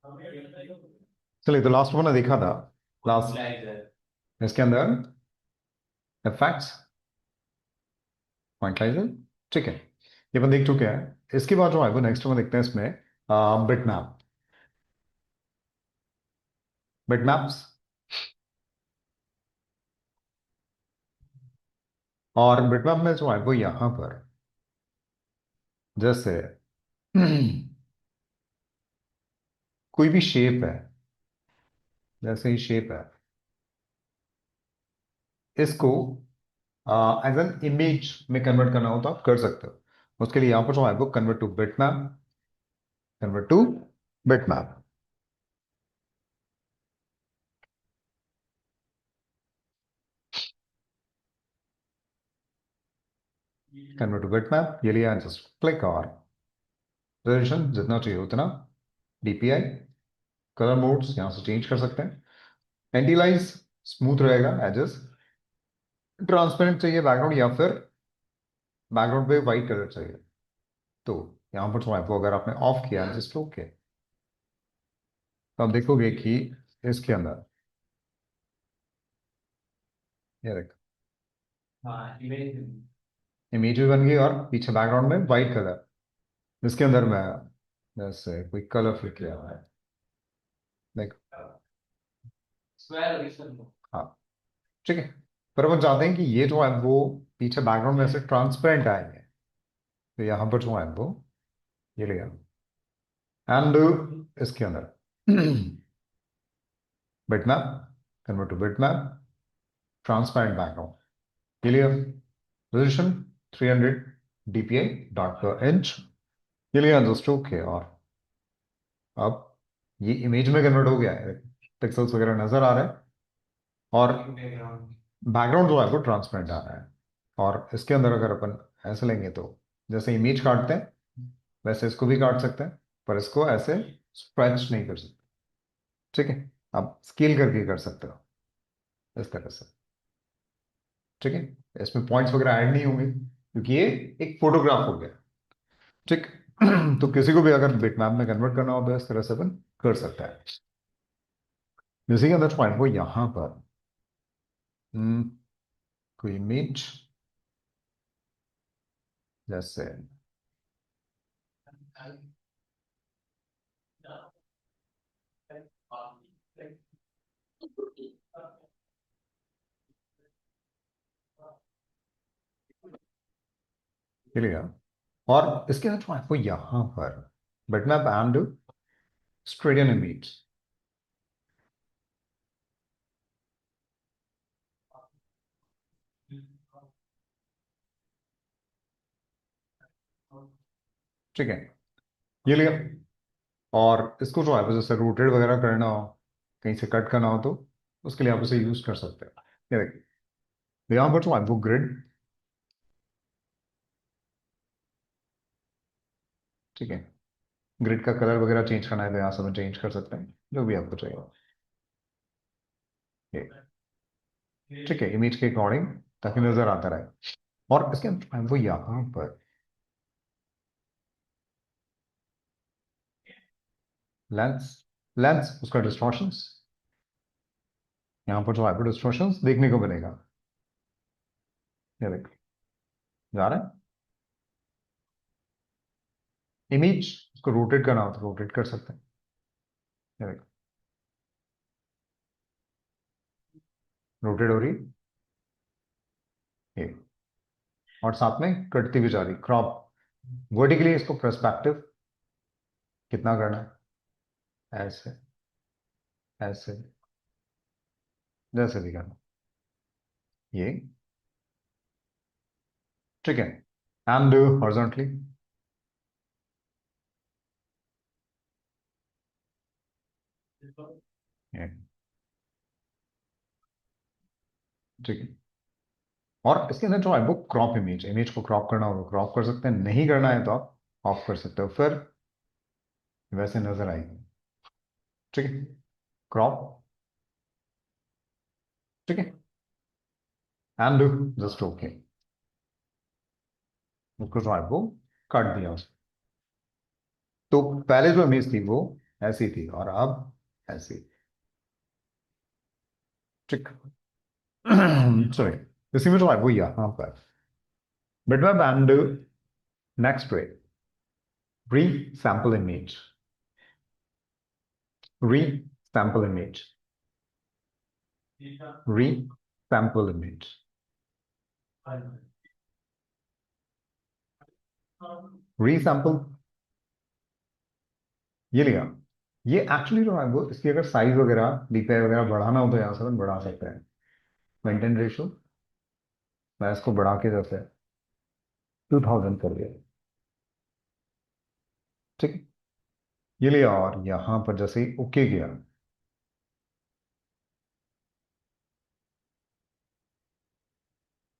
चलिए, तो last one देखा था लास्ट इसके अंदर इफेक्ट्स क्वांटाइजर। ठीक है, ये अपन देख चुके हैं। इसके बाद जो है वो नेक्स्ट में देखते हैं इसमें बिटमैप। बिटमैप्स और बिटमैप में जो है वो यहां पर जैसे कोई भी शेप है, जैसे ही शेप है, इसको एज एन इमेज में कन्वर्ट करना हो तो आप कर सकते हो। उसके लिए यहां पर जो है वो convert to bitmap, convert to bitmap. Convert to bitmap ये लिया, जस्ट क्लिक और रेजोल्यूशन जितना चाहिए उतना, डीपीआई, कलर मोड्स यहां से चेंज कर सकते हैं। एंटी स्मूथ रहेगा एजेस, ट्रांसपेरेंट चाहिए बैकग्राउंड या फिर बैकग्राउंड पे वाइट कलर चाहिए। तो यहां पर जो है वो अगर आपने ऑफ किया जस्ट ओके, तो आप देखोगे कि इसके अंदर ये देखो इमेज भी बन गई और पीछे बैकग्राउंड में वाइट कलर, जिसके अंदर मैं जैसे कोई कलर फिल किया हुआ है, देखो। हाँ, ठीक है। पर अपन चाहते हैं कि ये जो है वो पीछे बैकग्राउंड में से ट्रांसपेरेंट आएंगे, तो यहाँ पर जो है वो ये लिया एंड इसके अंदर bitmap, convert to bitmap, transparent background ये लिया, resolution 300 DPI dot per inch ये लिया, दोस्तों ओके। और अब ये इमेज में कन्वर्ट हो गया है, पिक्सल्स वगैरह नजर आ रहे हैं और बैकग्राउंड जो है वो ट्रांसपेरेंट आ रहा है। और इसके अंदर अगर अपन ऐसे लेंगे तो जैसे इमेज काटते हैं वैसे इसको भी काट सकते हैं, पर इसको ऐसे स्ट्रेच नहीं कर सकते। ठीक है, आप स्केल करके कर सकते हो इस तरह से। ठीक है, इसमें पॉइंट्स वगैरह ऐड नहीं होंगे क्योंकि ये एक फोटोग्राफ हो गया। ठीक तो किसी को भी अगर बिटमैप में कन्वर्ट करना हो तो इस तरह से अपन कर सकता है। इसी के अंदर पॉइंट वो यहां पर हम्म, कोई इमेज जैसे लिया, और इसके अंदर जो आपको यहां पर बिटमैप एंड स्ट्रेडियन इमेज। ठीक है, ये लिया, और इसको जो है वो जैसे रोटेट वगैरह करना हो, कहीं से कट करना हो तो उसके लिए आप उसे यूज कर सकते हो। ये देखिए, तो यहाँ पर जो है वो ग्रिड। ठीक है, ग्रिड का कलर वगैरह चेंज करना है तो यहाँ से हम चेंज कर सकते हैं जो भी आपको चाहिए। ये ठीक है, इमेज के अकॉर्डिंग ताकि नजर आता रहे। और इसके अंदर जो है वो यहाँ पर लेंस, लेंस उसका डिस्टॉर्शंस, यहाँ पर जो है वो डिस्टॉर्शंस देखने को मिलेगा। ये देखिए, जा रहा है इमेज, उसको रोटेट करना हो तो रोटेट कर सकते हैं। ये देखो, रोटेट हो रही है ये, और साथ में कटती भी जा रही, क्रॉप वर्टिकली इसको पर्सपेक्टिव कितना करना है, ऐसे ऐसे जैसे भी करना ये। ठीक है, एंड हॉरिजॉन्टली ये। ठीक है, और इसके अंदर जो है वो क्रॉप इमेज, इमेज को क्रॉप करना हो तो क्रॉप कर सकते हैं, नहीं करना है तो आप ऑफ कर सकते हो, फिर वैसे नजर आएगी। ठीक है, क्रॉप। ठीक है, एंड जस्ट ओके, उसको जो है वो काट दिया उसने। तो पहले जो इमेज थी वो ऐसी थी और अब ऐसी। ठीक। सॉरी, इसी में तो है वो यहाँ पर bitmap and next way re-sample image, re-sample image, re-sample image, re-sample ये लिया। ये एक्चुअली जो है वो इसकी अगर साइज वगैरह डीपीआई वगैरह बढ़ाना हो तो यहाँ से हम बढ़ा सकते हैं। मेंटेन रेशियो मैं इसको बढ़ा के जैसे 2000 कर दिया। ठीक। ये लिया और यहाँ पर जैसे ही ओके किया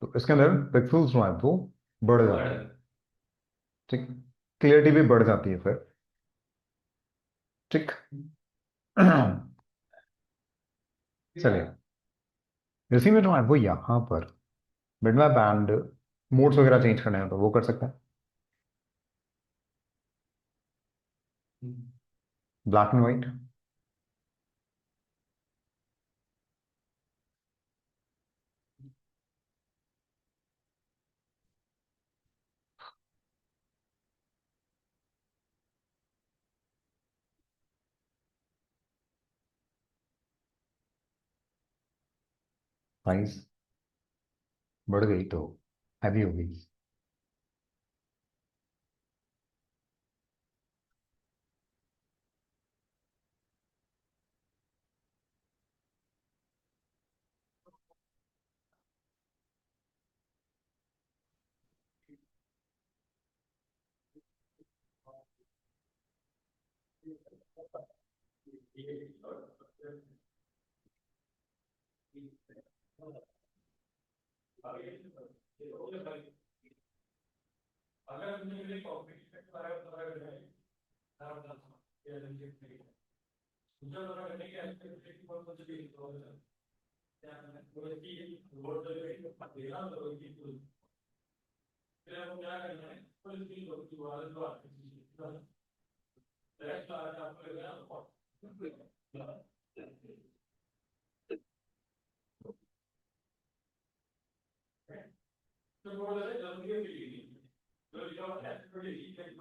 तो इसके अंदर पिक्सल्स जो है वो बढ़ जाते हैं। ठीक। क्लियरिटी भी बढ़ जाती है फिर। ठीक। चलिए, इसी में जो है वो यहाँ पर बिटमैप एंड मोड्स वगैरह चेंज करने हैं तो वो कर सकते हैं। ब्लैक एंड व्हाइट, साइज बढ़ गई तो हैवी हो गई।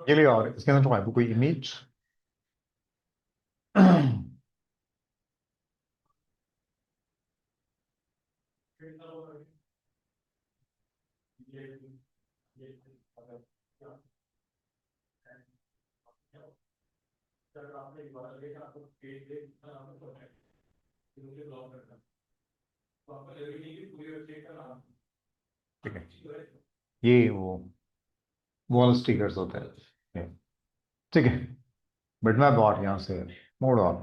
ये लिए और इसके अंदर जो है वो कोई इमेज ठीक है, ये वो वॉल स्टिकर्स होते हैं। ठीक है, बिटमैप और यहाँ से मोड और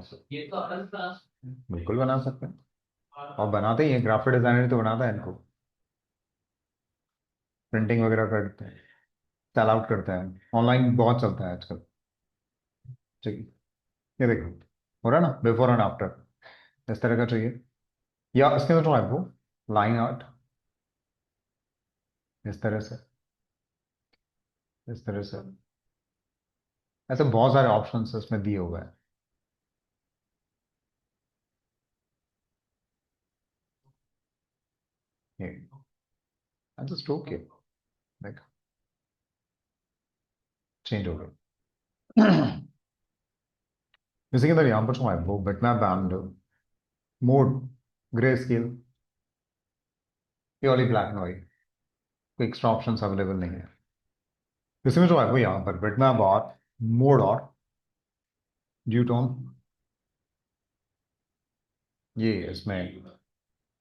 बिल्कुल बना सकते हैं और बनाते ही हैं। ग्राफिक डिजाइनर तो बनाता है इनको, प्रिंटिंग वगैरह करते हैं, सेल आउट करते हैं, ऑनलाइन बहुत चलता है आजकल। ठीक है, ये देखो हो रहा है ना, बिफोर एंड आफ्टर इस तरह का चाहिए। या इसके अंदर जो है वो लाइन आर्ट इस तरह से, इस तरह से, ऐसे बहुत सारे ऑप्शंस इसमें दिए हुए हैं। ये जस्ट ओके, देख चेंज हो गया। इसी के अंदर यहाँ पर जो है वो bitmap and mode grey scale purely black and white, कोई एक्स्ट्रा ऑप्शंस अवेलेबल नहीं है। इसमें जो है वो यहाँ पर बिटमैप और मोड और ड्यूटोन, ये इसमें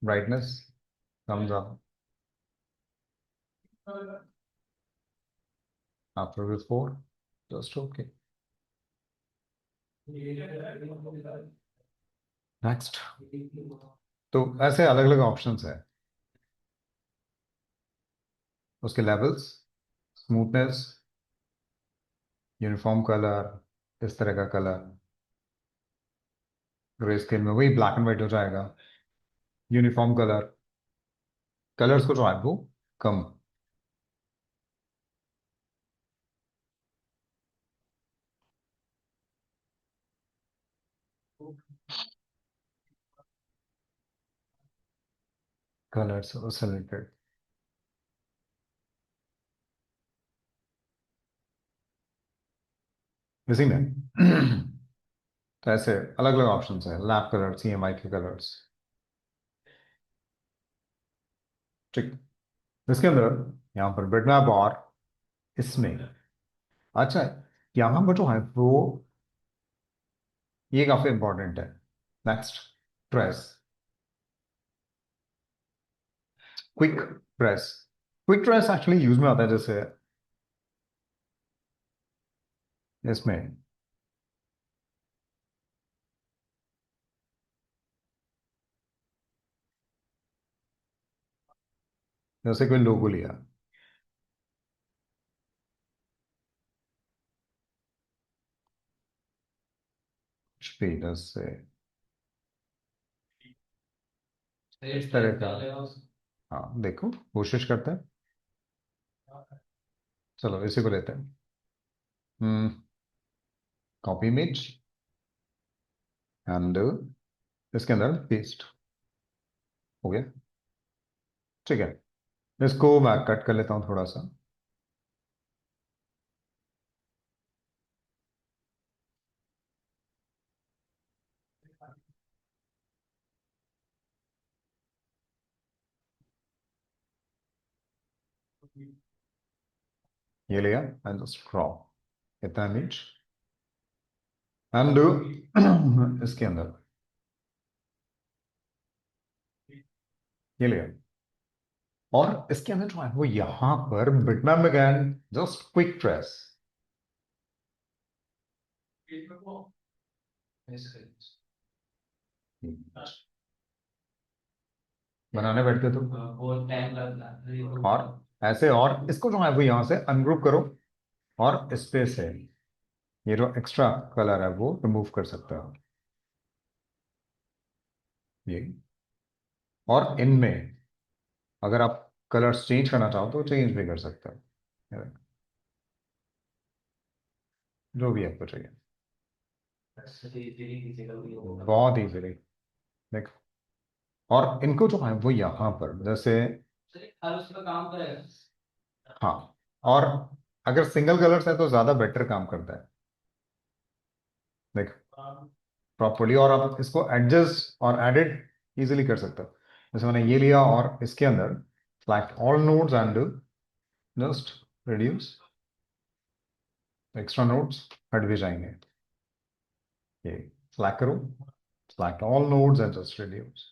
ब्राइटनेस कम ज्यादा after before just okay. Next, तो ऐसे अलग अलग ऑप्शंस है। उसके लेवल्स, स्मूथनेस, यूनिफॉर्म कलर, इस तरह का कलर, ग्रे स्केल में वही ब्लैक एंड व्हाइट हो जाएगा। यूनिफॉर्म कलर, कलर्स को जो है वो कम। Colours selected. इसी में तो ऐसे अलग अलग ऑप्शंस है, लैब कलर, सीएमआई के कलर्स। ठीक। इसके अंदर यहाँ पर बिटमैप और इसमें, अच्छा, यहाँ पर जो है वो ये काफी इंपॉर्टेंट है। Next, trace, quick trace. Quick trace actually use में आता है जैसे इसमें, जैसे कोई लोगो लिया, कुछ भी जैसे इस तरह का। हाँ देखो, कोशिश करते हैं। चलो इसी को लेते हैं। कॉपी इमेज एंड इसके अंदर पेस्ट हो गया। ठीक है, इसको मैं कट कर लेता हूँ थोड़ा सा। ये लिया एंड जस्ट ड्रॉप इतना इमेज एंड इसके अंदर ये लिया, और इसके अंदर जो है वो यहां पर बिटमैप में गया, जस्ट क्विक ट्रेस। बनाने बैठते तो बहुत टाइम लगता, और ऐसे, और इसको जो है वो यहां से अनग्रुप करो, और इस पे से ये जो एक्स्ट्रा कलर है वो रिमूव कर सकते हो ये। और इनमें अगर आप कलर्स चेंज करना चाहो तो चेंज भी कर सकते हो, ये देखो, जो भी आपको चाहिए, बहुत इजीली। देखो, और इनको जो है वो यहाँ पर जैसे, हाँ, और अगर सिंगल कलर्स है तो ज्यादा बेटर काम करता है। देखो प्रॉपर्ली, और आप इसको एडजस्ट और एडिट इजीली कर सकते हो। जैसे मैंने ये लिया और इसके अंदर select all nodes and just reduce, extra nodes हट भी जाएंगे। ये select करो, select all nodes and just reduce,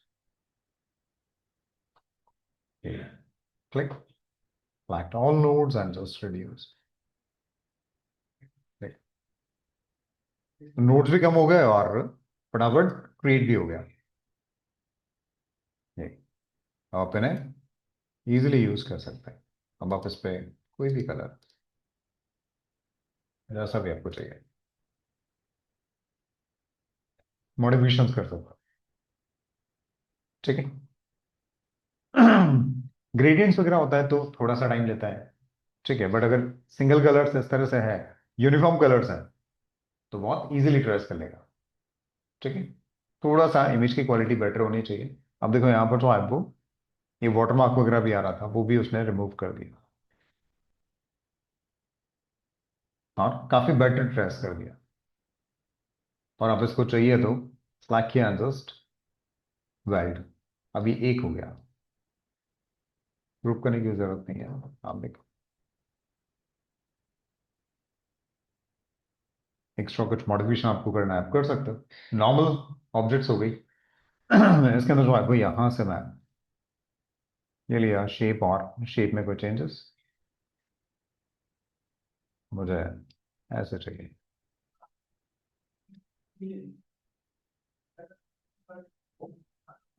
ये click, select all nodes and just reduce। Nodes भी कम हो गए और फटाफट क्रिएट भी हो गया। ये आप इन्हें इजीली यूज कर सकते हैं। अब आप इस पे कोई भी कलर जैसा भी आपको चाहिए मॉडिफिकेशन कर सकते हो। ठीक है। ग्रेडियंट्स वगैरह होता है तो थोड़ा सा टाइम लेता है। ठीक है, बट अगर सिंगल कलर्स इस तरह से है, यूनिफॉर्म कलर्स हैं, तो बहुत इजीली ट्रेस कर लेगा। ठीक है, थोड़ा सा इमेज की क्वालिटी बेटर होनी चाहिए। अब देखो यहाँ पर जो आपको ये वाटरमार्क वगैरह भी आ रहा था वो भी उसने रिमूव कर दिया, और काफी बेटर ट्रेस कर दिया। और आप इसको चाहिए तो स्लैक किया जस्ट वेल्ड, अभी एक हो गया, ग्रुप करने की जरूरत नहीं है। आप देखो, एक्स्ट्रा कुछ मॉडिफिकेशन आपको करना है आप कर सकते हो। नॉर्मल ऑब्जेक्ट्स हो गई। इसके अंदर जो है वो यहाँ से मैं ये लिया शेप, और शेप में कोई चेंजेस मुझे ऐसे चाहिए।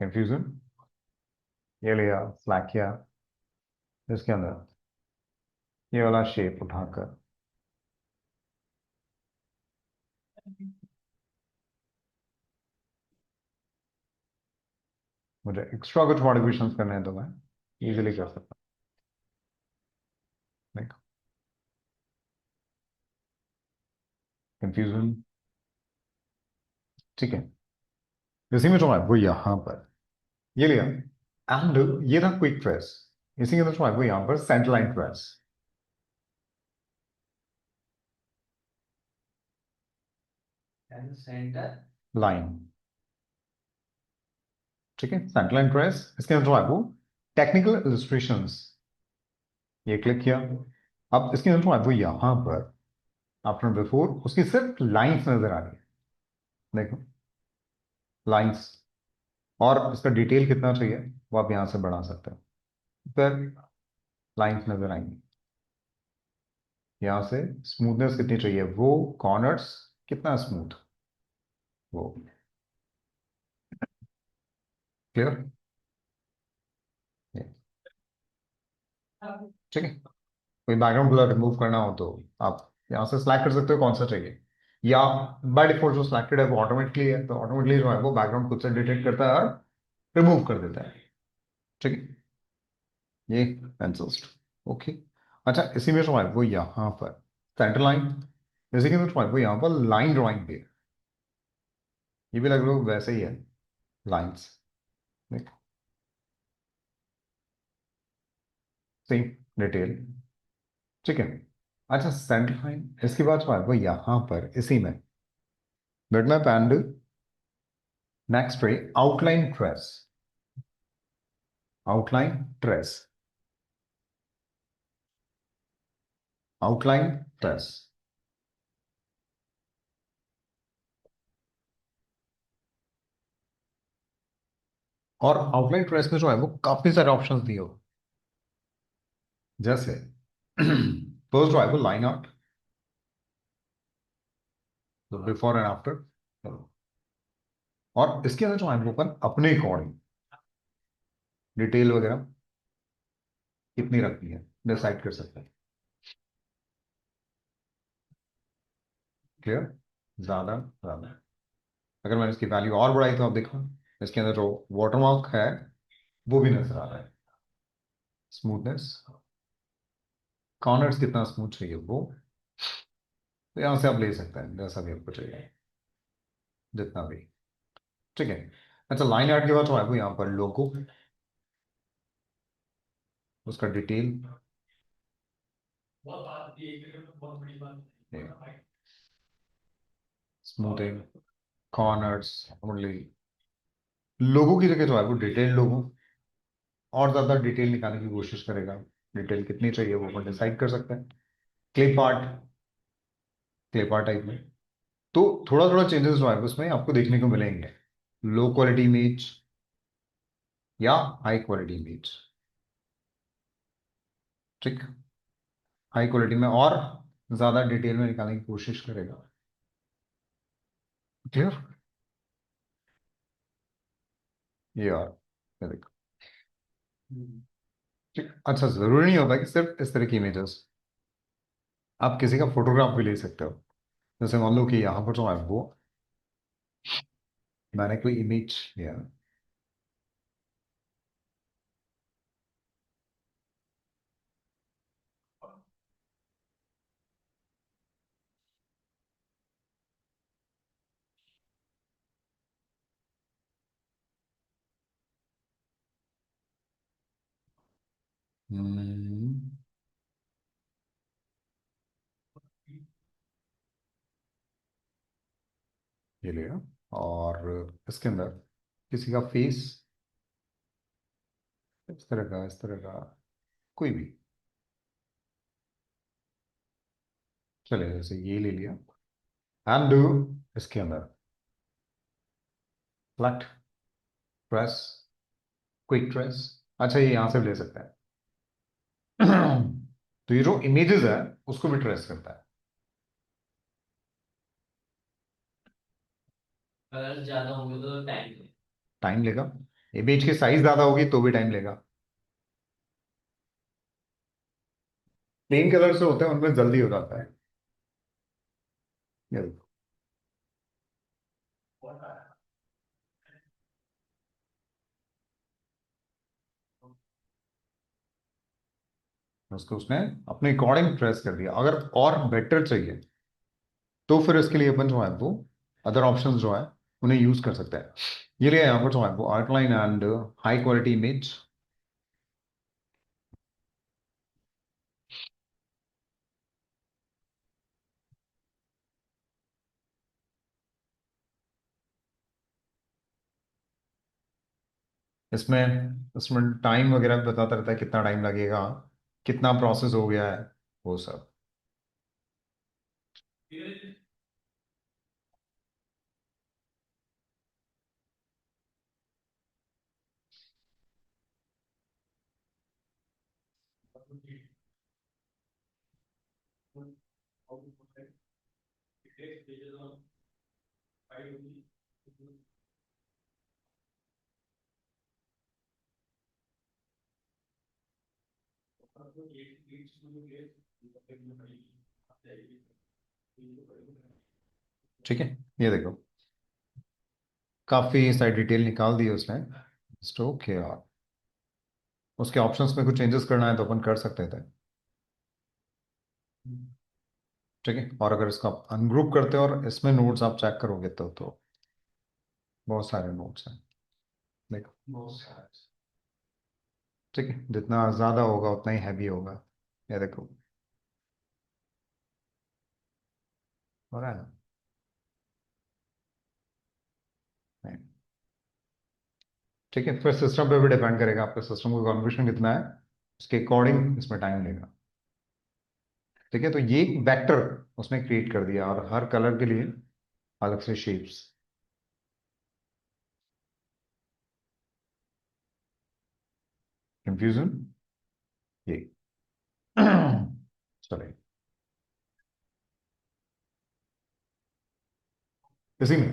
कंफ्यूजन, ये लिया फ्लैग किया, इसके अंदर ये वाला शेप उठाकर मुझे एक्स्ट्रा कुछ मॉडिफिकेशंस करने हैं तो मैं इजीली कर सकता हूँ। देखो, कंफ्यूजन। ठीक है, इसी में जो है वो यहां पर ये लिया, एंड ये था क्विक ट्रेस। इसी के अंदर जो है वो यहां पर centre line trace. Centre line, ठीक है, सेंटर लाइन ट्रेस। इसके अंदर जो है वो टेक्निकल इलस्ट्रेशंस, ये क्लिक किया। अब इसके अंदर जो है वो यहां पर आफ्टर बिफोर उसकी सिर्फ लाइंस नजर आ रही है, देखो लाइंस। और इसका डिटेल कितना चाहिए वो आप यहां से बढ़ा सकते हो, फिर लाइंस नजर आएंगी। यहां से स्मूथनेस कितनी चाहिए, वो कॉर्नर्स कितना स्मूथ, वो क्लियर, ठीक है। कोई बैकग्राउंड कलर रिमूव करना हो तो आप यहाँ से सिलेक्ट कर सकते हो कौन सा चाहिए, या बाय डिफॉल्ट जो सिलेक्टेड है वो ऑटोमेटिकली है, तो ऑटोमेटिकली जो है वो बैकग्राउंड खुद से डिटेक्ट करता है और रिमूव कर देता है, ठीक है। ये पेंसिल्स, ओके। अच्छा, इसी में जो है वो यहाँ पर सेंटर लाइन, इसी के अंदर जो है वो यहाँ पर लाइन ड्राइंग भी है। ये भी लगभग वैसे ही है, लाइंस, देखो सेम डिटेल, ठीक है। अच्छा, सेंटर लाइन, इसके बाद जो है वो यहाँ पर इसी में बिटमैप एंड नेक्स्ट रे outline trace, outline trace, outline trace. और आउटलाइन ट्रेस में जो है वो काफी सारे ऑप्शंस दिए हो, जैसे फर्स्ट जो है वो लाइन आउट, तो बिफोर एंड आफ्टर। और इसके अंदर जो है वो अपन अपने अकॉर्डिंग डिटेल वगैरह कितनी रखनी है डिसाइड कर सकते हैं, क्लियर, ज्यादा ज्यादा। अगर मैंने इसकी वैल्यू और बढ़ाई तो आप देखो इसके अंदर जो वाटरमार्क है वो भी नजर आ रहा है, स्मूथनेस, कॉर्नर्स कितना स्मूथ चाहिए वो, तो यहां से आप ले सकते हैं जैसा भी आपको चाहिए, जितना भी, ठीक है। अच्छा, लाइन आर्ट के बाद जो है वो यहाँ पर लोगो, उसका डिटेल, स्मूथिंग, कॉर्नर्स, लोगों की जगह जो है वो डिटेल लोगो, और ज्यादा डिटेल निकालने की कोशिश करेगा, डिटेल कितनी चाहिए वो अपन डिसाइड कर सकते हैं। Clip art, clip art type में तो थोड़ा थोड़ा चेंजेस जो है उसमें आपको देखने को मिलेंगे, लो क्वालिटी इमेज या हाई क्वालिटी इमेज, ठीक। हाई क्वालिटी में और ज्यादा डिटेल में निकालने की कोशिश करेगा, क्लियर, ये और ये देखो, ठीक। अच्छा, जरूरी नहीं होता कि सिर्फ इस तरह की इमेजेस, आप किसी का फोटोग्राफ भी ले सकते हो। जैसे मान लो कि यहाँ पर जो है वो मैंने कोई इमेज लिया, हम्म, ये लिया, और इसके अंदर किसी का फेस, इस तरह का, इस तरह का, कोई भी चले, जैसे ये ले लिया, एंड इसके अंदर फ्लैट ट्रेस, क्विक ट्रेस, अच्छा ये यहां से भी ले सकते हैं। तो ये जो इमेजेस है उसको भी ट्रेस करता है, अगर ज्यादा होंगे तो टाइम टाइम लेगा, इमेज की साइज ज्यादा होगी तो भी टाइम लेगा। प्लेन कलर से होते हैं उनमें जल्दी हो जाता है, ये देखो, उसको उसने अपने अकॉर्डिंग ट्रेस कर दिया। अगर और बेटर चाहिए तो फिर इसके लिए अपन जो है वो अदर ऑप्शंस जो है उन्हें यूज कर सकते हैं। ये लिया यहाँ पर तो आपको outline and high quality image. इसमें इसमें टाइम वगैरह भी बताता रहता है कितना टाइम लगेगा, कितना प्रोसेस हो गया है, वो सब। ठीक है, ये देखो काफी सारी डिटेल निकाल दी है उसने। स्टोक है, और उसके ऑप्शंस में कुछ चेंजेस करना है तो अपन कर सकते थे। ठीक है, और अगर इसको आप अनग्रुप करते हो और इसमें नोट्स आप चेक करोगे तो बहुत सारे नोट्स हैं। देखो बहुत सारे। ठीक है, जितना ज्यादा होगा उतना ही हैवी होगा। ये देखो, हो रहा है ना? नहीं। ठीक है, फिर सिस्टम पे भी डिपेंड करेगा, आपके सिस्टम का कॉन्फ़िगरेशन कितना है, उसके अकॉर्डिंग इसमें टाइम लेगा। ठीक है, तो ये वेक्टर उसने क्रिएट कर दिया और हर कलर के लिए अलग से शेप्स। कंफ्यूजन ये चलिए, इसी में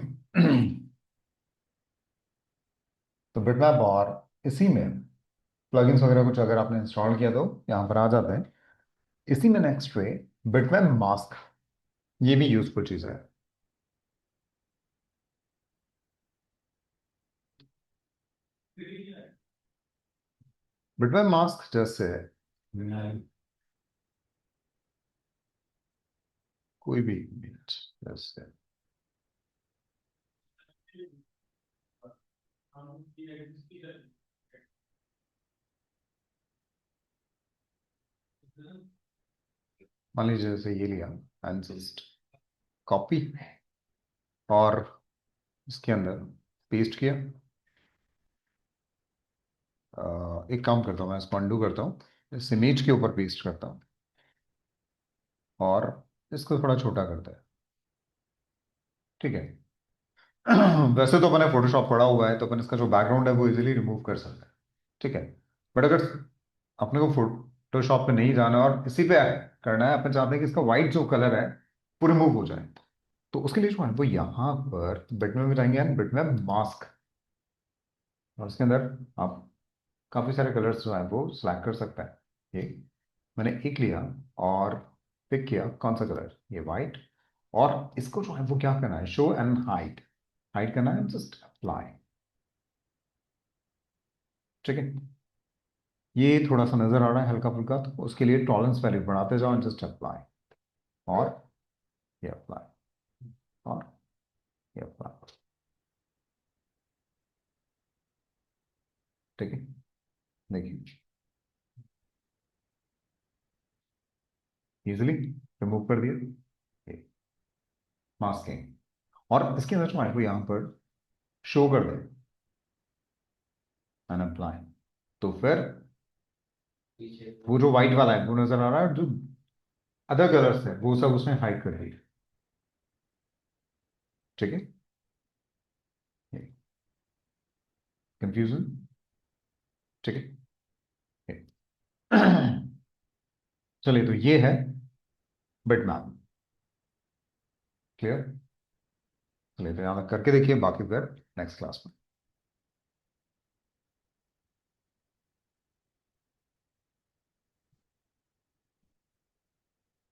तो बिटमैप और इसी में प्लगइन्स वगैरह कुछ अगर आपने इंस्टॉल किया तो यहाँ पर आ जाते हैं। इसी में नेक्स्ट वे बिटमैप मास्क, ये भी यूजफुल चीज है। बिटमैप मास्क जैसे कोई भी image, जैसे मान लीजिए जैसे ये लिया एंड जस्ट कॉपी और इसके अंदर पेस्ट किया। एक काम करता हूँ, मैं इसको अंडू करता हूँ, इस इमेज के ऊपर पेस्ट करता हूँ और इसको थोड़ा छोटा करता है। ठीक है वैसे तो अपने फोटोशॉप पड़ा हुआ है तो अपन इसका जो बैकग्राउंड है वो इजीली रिमूव कर सकते हैं। ठीक है, बट अगर अपने को फोटोशॉप पे नहीं जाना और इसी पे करना है, अपन चाहते हैं कि इसका वाइट जो कलर है वो रिमूव हो जाए, तो उसके लिए जो है वो यहाँ पर बिटमैप में जाएंगे एंड बिटमैप मास्क, और उसके अंदर आप काफी सारे कलर्स जो है वो सिलेक्ट कर सकते हैं। ये मैंने एक लिया और पिक किया, कौन सा कलर, ये वाइट, और इसको जो है वो क्या करना है, शो एंड हाइड, हाइड करना है, जस्ट अप्लाई। ठीक है, ये थोड़ा सा नजर आ रहा है हल्का फुल्का, तो उसके लिए टॉलरेंस वैल्यू बढ़ाते जाओ, जस्ट अप्लाई, और ये अप्लाई, और ये अप्लाई। ठीक है, देखिए इजिली रिमूव कर दिया ये मास्किंग, और इसके अंदर जो है वो यहाँ पर शो कर दे एंड अप्लाई, तो फिर वो जो व्हाइट वाला है वो नजर आ रहा है, जो अदर कलर्स है वो सब उसने हाइड कर दिया। ठीक है, कंफ्यूजन। ठीक है चलिए, तो ये है बिटमैप। क्लियर, चलिए तो यहाँ करके देखिए, बाकी फिर नेक्स्ट क्लास में।